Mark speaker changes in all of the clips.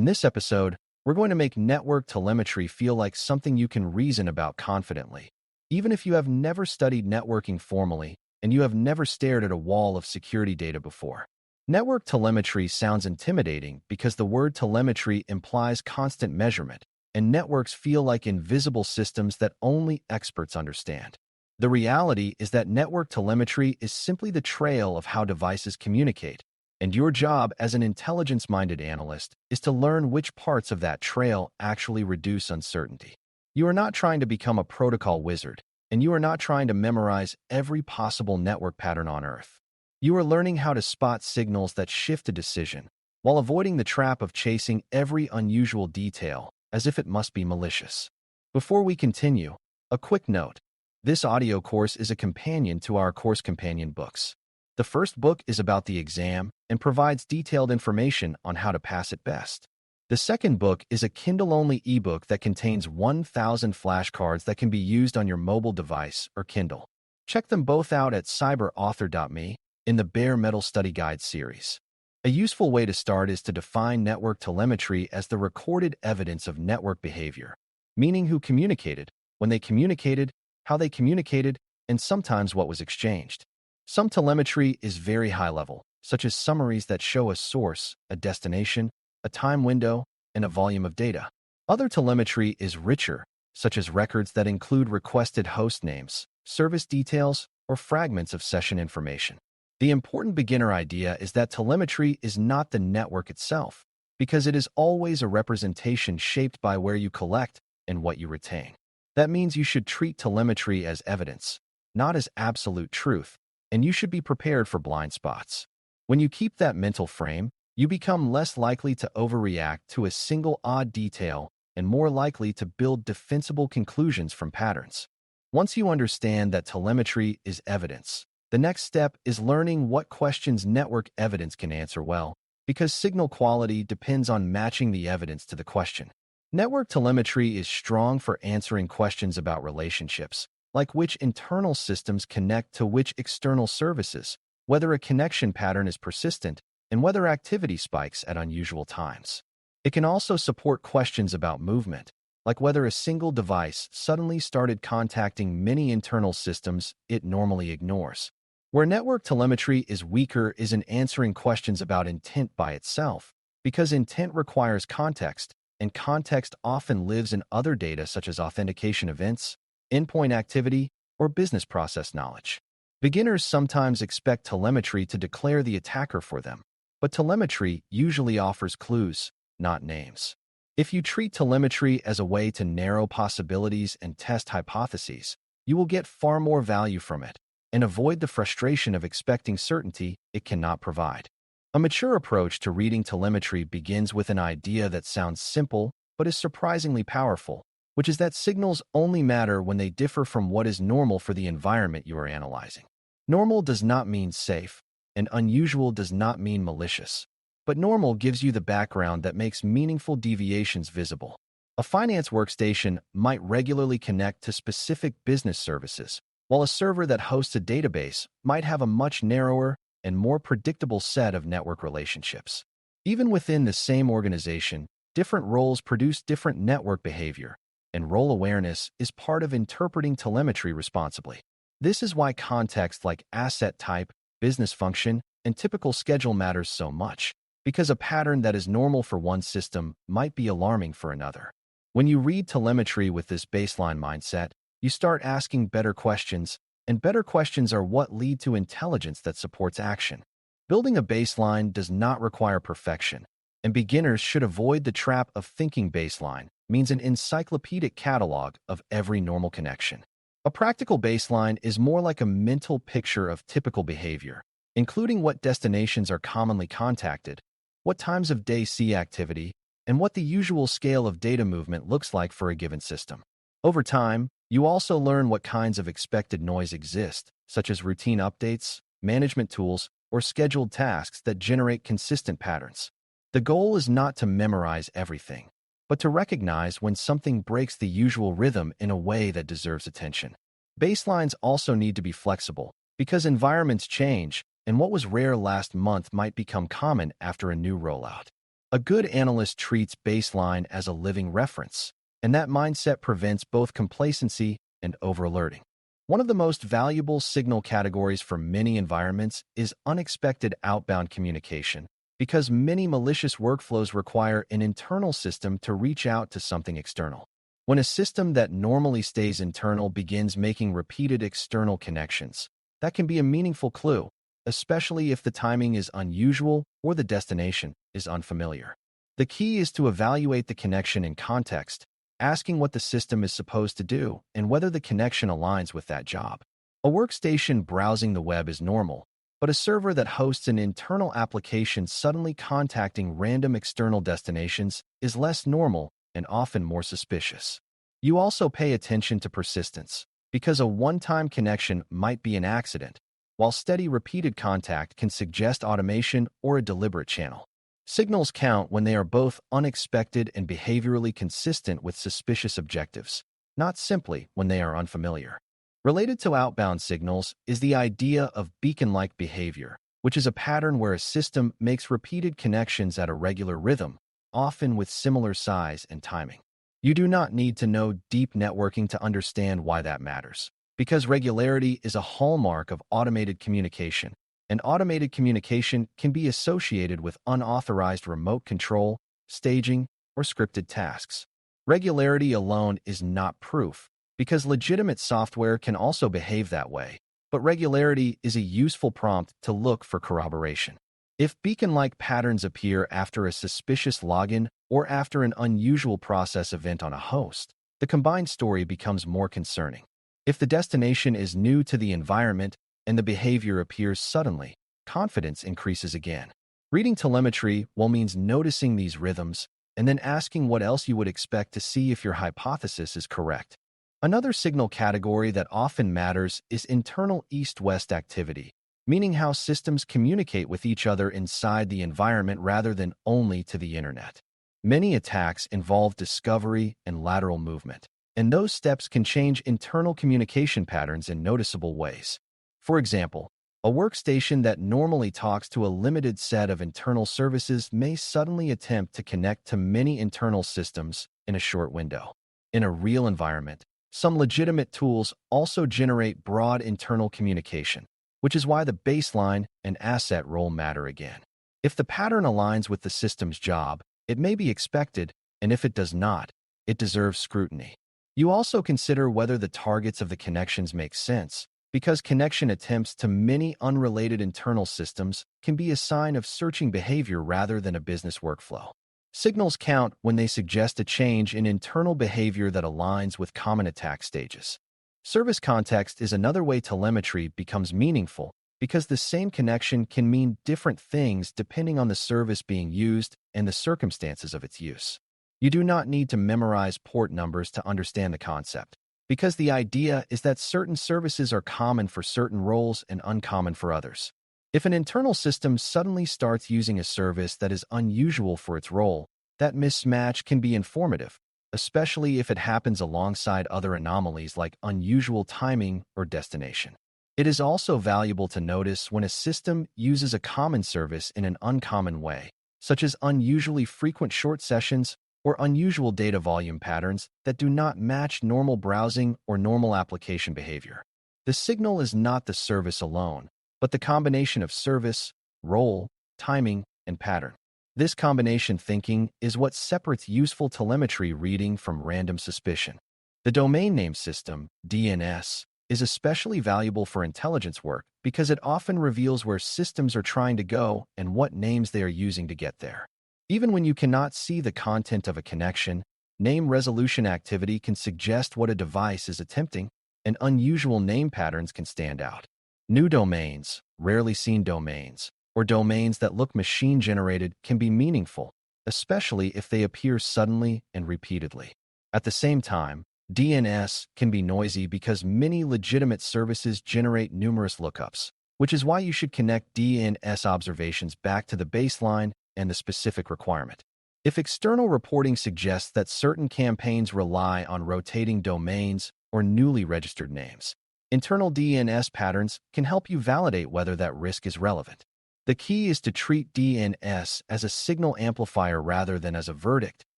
Speaker 1: In this episode, we're going to make network telemetry feel like something you can reason about confidently. Even if you have never studied networking formally and you have never stared at a wall of security data before. Network telemetry sounds intimidating because the word telemetry implies constant measurement, and networks feel like invisible systems that only experts understand. The reality is that network telemetry is simply the trail of how devices communicate, and your job as an intelligence-minded analyst is to learn which parts of that trail actually reduce uncertainty. You are not trying to become a protocol wizard, and you are not trying to memorize every possible network pattern on Earth. You are learning how to spot signals that shift a decision, while avoiding the trap of chasing every unusual detail as if it must be malicious. Before we continue, a quick note. This audio course is a companion to our course companion books. The first book is about the exam and provides detailed information on how to pass it best. The second book is a Kindle-only ebook that contains 1,000 flashcards that can be used on your mobile device or Kindle. Check them both out at cyber.author.me in the Bare Metal Study Guide series. A useful way to start is to define network telemetry as the recorded evidence of network behavior, meaning who communicated, when they communicated, how they communicated, and sometimes what was exchanged. Some telemetry is very high level, such as summaries that show a source, a destination, a time window, and a volume of data. Other telemetry is richer, such as records that include requested host names, service details, or fragments of session information. The important beginner idea is that telemetry is not the network itself, because it is always a representation shaped by where you collect and what you retain. That means you should treat telemetry as evidence, not as absolute truth, and you should be prepared for blind spots. When you keep that mental frame, you become less likely to overreact to a single odd detail and more likely to build defensible conclusions from patterns. Once you understand that telemetry is evidence, the next step is learning what questions network evidence can answer well, because signal quality depends on matching the evidence to the question. Network telemetry is strong for answering questions about relationships, like which internal systems connect to which external services, whether a connection pattern is persistent, and whether activity spikes at unusual times. It can also support questions about movement, like whether a single device suddenly started contacting many internal systems it normally ignores. Where network telemetry is weaker is in answering questions about intent by itself, because intent requires context, and context often lives in other data such as authentication events, endpoint activity, or business process knowledge. Beginners sometimes expect telemetry to declare the attacker for them, but telemetry usually offers clues, not names. If you treat telemetry as a way to narrow possibilities and test hypotheses, you will get far more value from it and avoid the frustration of expecting certainty it cannot provide. A mature approach to reading telemetry begins with an idea that sounds simple but is surprisingly powerful, which is that signals only matter when they differ from what is normal for the environment you are analyzing. Normal does not mean safe, and unusual does not mean malicious. But normal gives you the background that makes meaningful deviations visible. A finance workstation might regularly connect to specific business services, while a server that hosts a database might have a much narrower and more predictable set of network relationships. Even within the same organization, different roles produce different network behavior, and role awareness is part of interpreting telemetry responsibly. This is why context like asset type, business function, and typical schedule matters so much, because a pattern that is normal for one system might be alarming for another. When you read telemetry with this baseline mindset, you start asking better questions, and better questions are what lead to intelligence that supports action. Building a baseline does not require perfection, and beginners should avoid the trap of thinking baseline means an encyclopedic catalog of every normal connection. A practical baseline is more like a mental picture of typical behavior, including what destinations are commonly contacted, what times of day see activity, and what the usual scale of data movement looks like for a given system. Over time, you also learn what kinds of expected noise exist, such as routine updates, management tools, or scheduled tasks that generate consistent patterns. The goal is not to memorize everything, but to recognize when something breaks the usual rhythm in a way that deserves attention. Baselines also need to be flexible, because environments change, and what was rare last month might become common after a new rollout. A good analyst treats baseline as a living reference, and that mindset prevents both complacency and over-alerting. One of the most valuable signal categories for many environments is unexpected outbound communication, because many malicious workflows require an internal system to reach out to something external. When a system that normally stays internal begins making repeated external connections, that can be a meaningful clue, especially if the timing is unusual or the destination is unfamiliar. The key is to evaluate the connection in context, asking what the system is supposed to do and whether the connection aligns with that job. A workstation browsing the web is normal, but a server that hosts an internal application suddenly contacting random external destinations is less normal and often more suspicious. You also pay attention to persistence, because a one-time connection might be an accident, while steady repeated contact can suggest automation or a deliberate channel. Signals count when they are both unexpected and behaviorally consistent with suspicious objectives, not simply when they are unfamiliar. Related to outbound signals is the idea of beacon-like behavior, which is a pattern where a system makes repeated connections at a regular rhythm, often with similar size and timing. You do not need to know deep networking to understand why that matters, because regularity is a hallmark of automated communication, and automated communication can be associated with unauthorized remote control, staging, or scripted tasks. Regularity alone is not proof, because legitimate software can also behave that way, but regularity is a useful prompt to look for corroboration. If beacon-like patterns appear after a suspicious login or after an unusual process event on a host, the combined story becomes more concerning. If the destination is new to the environment and the behavior appears suddenly, confidence increases again. Reading telemetry means noticing these rhythms and then asking what else you would expect to see if your hypothesis is correct. Another signal category that often matters is internal east-west activity, meaning how systems communicate with each other inside the environment rather than only to the internet. Many attacks involve discovery and lateral movement, and those steps can change internal communication patterns in noticeable ways. For example, a workstation that normally talks to a limited set of internal services may suddenly attempt to connect to many internal systems in a short window. In a real environment, some legitimate tools also generate broad internal communication, which is why the baseline and asset role matter again. If the pattern aligns with the system's job, it may be expected, and if it does not, it deserves scrutiny. You also consider whether the targets of the connections make sense, because connection attempts to many unrelated internal systems can be a sign of searching behavior rather than a business workflow. Signals count when they suggest a change in internal behavior that aligns with common attack stages. Service context is another way telemetry becomes meaningful, because the same connection can mean different things depending on the service being used and the circumstances of its use. You do not need to memorize port numbers to understand the concept, because the idea is that certain services are common for certain roles and uncommon for others. If an internal system suddenly starts using a service that is unusual for its role, that mismatch can be informative, especially if it happens alongside other anomalies like unusual timing or destination. It is also valuable to notice when a system uses a common service in an uncommon way, such as unusually frequent short sessions or unusual data volume patterns that do not match normal browsing or normal application behavior. The signal is not the service alone, but the combination of service, role, timing, and pattern. This combination thinking is what separates useful telemetry reading from random suspicion. The domain name system, DNS, is especially valuable for intelligence work because it often reveals where systems are trying to go and what names they are using to get there. Even when you cannot see the content of a connection, name resolution activity can suggest what a device is attempting, and unusual name patterns can stand out. New domains, rarely seen domains, or domains that look machine-generated can be meaningful, especially if they appear suddenly and repeatedly. At the same time, DNS can be noisy because many legitimate services generate numerous lookups, which is why you should connect DNS observations back to the baseline and the specific requirement. If external reporting suggests that certain campaigns rely on rotating domains or newly registered names, internal DNS patterns can help you validate whether that risk is relevant. The key is to treat DNS as a signal amplifier rather than as a verdict,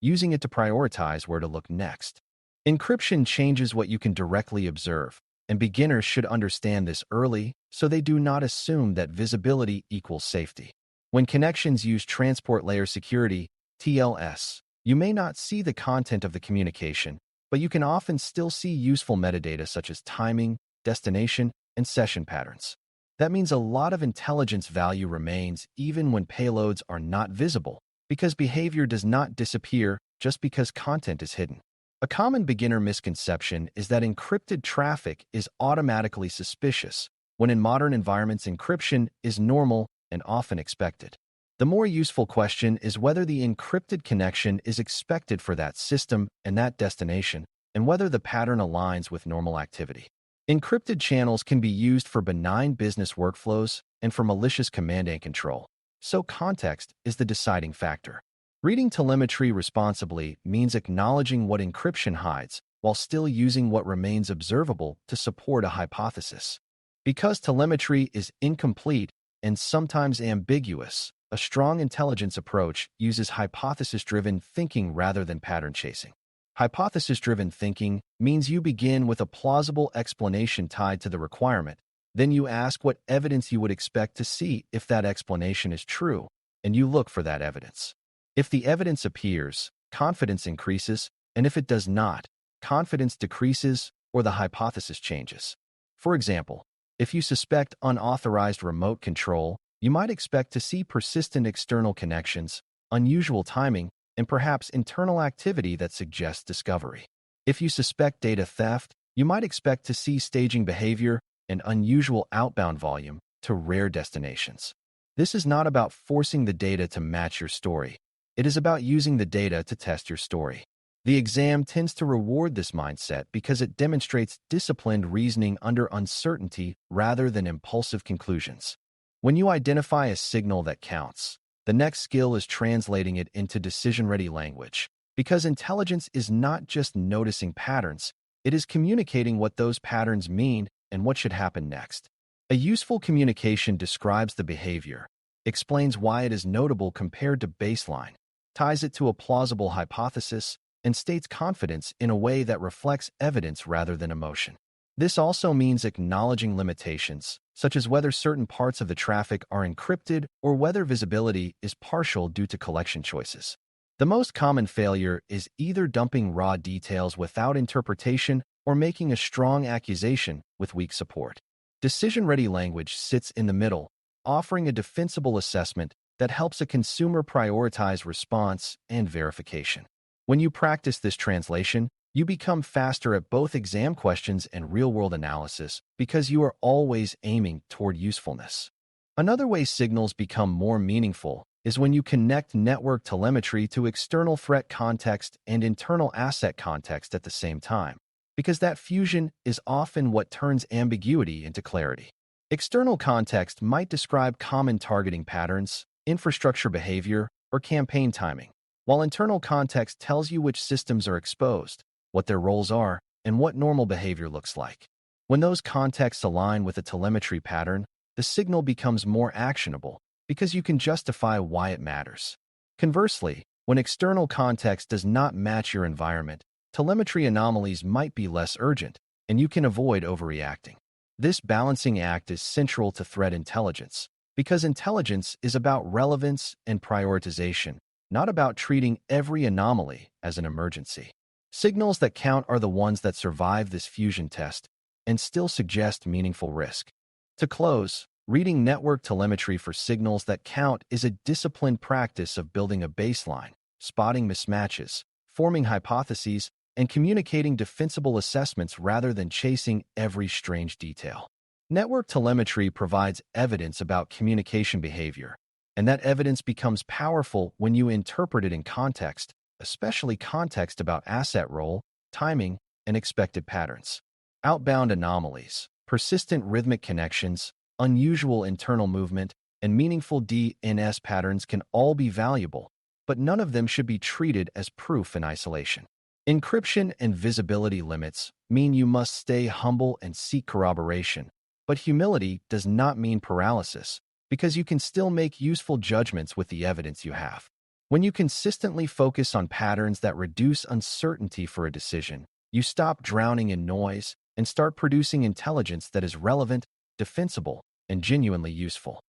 Speaker 1: using it to prioritize where to look next. Encryption changes what you can directly observe, and beginners should understand this early so they do not assume that visibility equals safety. When connections use transport layer security, TLS, you may not see the content of the communication, but you can often still see useful metadata such as timing, destination, and session patterns. That means a lot of intelligence value remains even when payloads are not visible, because behavior does not disappear just because content is hidden. A common beginner misconception is that encrypted traffic is automatically suspicious, when in modern environments encryption is normal and often expected. The more useful question is whether the encrypted connection is expected for that system and that destination, and whether the pattern aligns with normal activity. Encrypted channels can be used for benign business workflows and for malicious command and control, so context is the deciding factor. Reading telemetry responsibly means acknowledging what encryption hides while still using what remains observable to support a hypothesis. Because telemetry is incomplete and sometimes ambiguous, a strong intelligence approach uses hypothesis-driven thinking rather than pattern chasing. Hypothesis-driven thinking means you begin with a plausible explanation tied to the requirement. Then you ask what evidence you would expect to see if that explanation is true, and you look for that evidence. If the evidence appears, confidence increases, and if it does not, confidence decreases or the hypothesis changes. For example, if you suspect unauthorized remote control, you might expect to see persistent external connections, unusual timing, and perhaps internal activity that suggests discovery. If you suspect data theft, you might expect to see staging behavior and unusual outbound volume to rare destinations. This is not about forcing the data to match your story. It is about using the data to test your story. The exam tends to reward this mindset because it demonstrates disciplined reasoning under uncertainty rather than impulsive conclusions. When you identify a signal that counts, the next skill is translating it into decision-ready language, because intelligence is not just noticing patterns, it is communicating what those patterns mean and what should happen next. A useful communication describes the behavior, explains why it is notable compared to baseline, ties it to a plausible hypothesis, and states confidence in a way that reflects evidence rather than emotion. This also means acknowledging limitations, such as whether certain parts of the traffic are encrypted or whether visibility is partial due to collection choices. The most common failure is either dumping raw details without interpretation or making a strong accusation with weak support. Decision-ready language sits in the middle, offering a defensible assessment that helps a consumer prioritize response and verification. When you practice this translation, you become faster at both exam questions and real-world analysis because you are always aiming toward usefulness. Another way signals become more meaningful is when you connect network telemetry to external threat context and internal asset context at the same time, because that fusion is often what turns ambiguity into clarity. External context might describe common targeting patterns, infrastructure behavior, or campaign timing, while internal context tells you which systems are exposed, what their roles are, and what normal behavior looks like. When those contexts align with a telemetry pattern, the signal becomes more actionable because you can justify why it matters. Conversely, when external context does not match your environment, telemetry anomalies might be less urgent, and you can avoid overreacting. This balancing act is central to threat intelligence, because intelligence is about relevance and prioritization, not about treating every anomaly as an emergency. Signals that count are the ones that survive this fusion test and still suggest meaningful risk. To close, reading network telemetry for signals that count is a disciplined practice of building a baseline, spotting mismatches, forming hypotheses, and communicating defensible assessments rather than chasing every strange detail. Network telemetry provides evidence about communication behavior, and that evidence becomes powerful when you interpret it in context, especially context about asset role, timing, and expected patterns. Outbound anomalies, persistent rhythmic connections, unusual internal movement, and meaningful DNS patterns can all be valuable, but none of them should be treated as proof in isolation. Encryption and visibility limits mean you must stay humble and seek corroboration, but humility does not mean paralysis. because you can still make useful judgments with the evidence you have. When you consistently focus on patterns that reduce uncertainty for a decision, you stop drowning in noise and start producing intelligence that is relevant, defensible, and genuinely useful.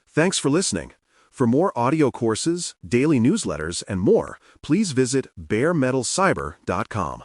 Speaker 2: Thanks for listening. For more audio courses, daily newsletters, and more, please visit baremetalcyber.com.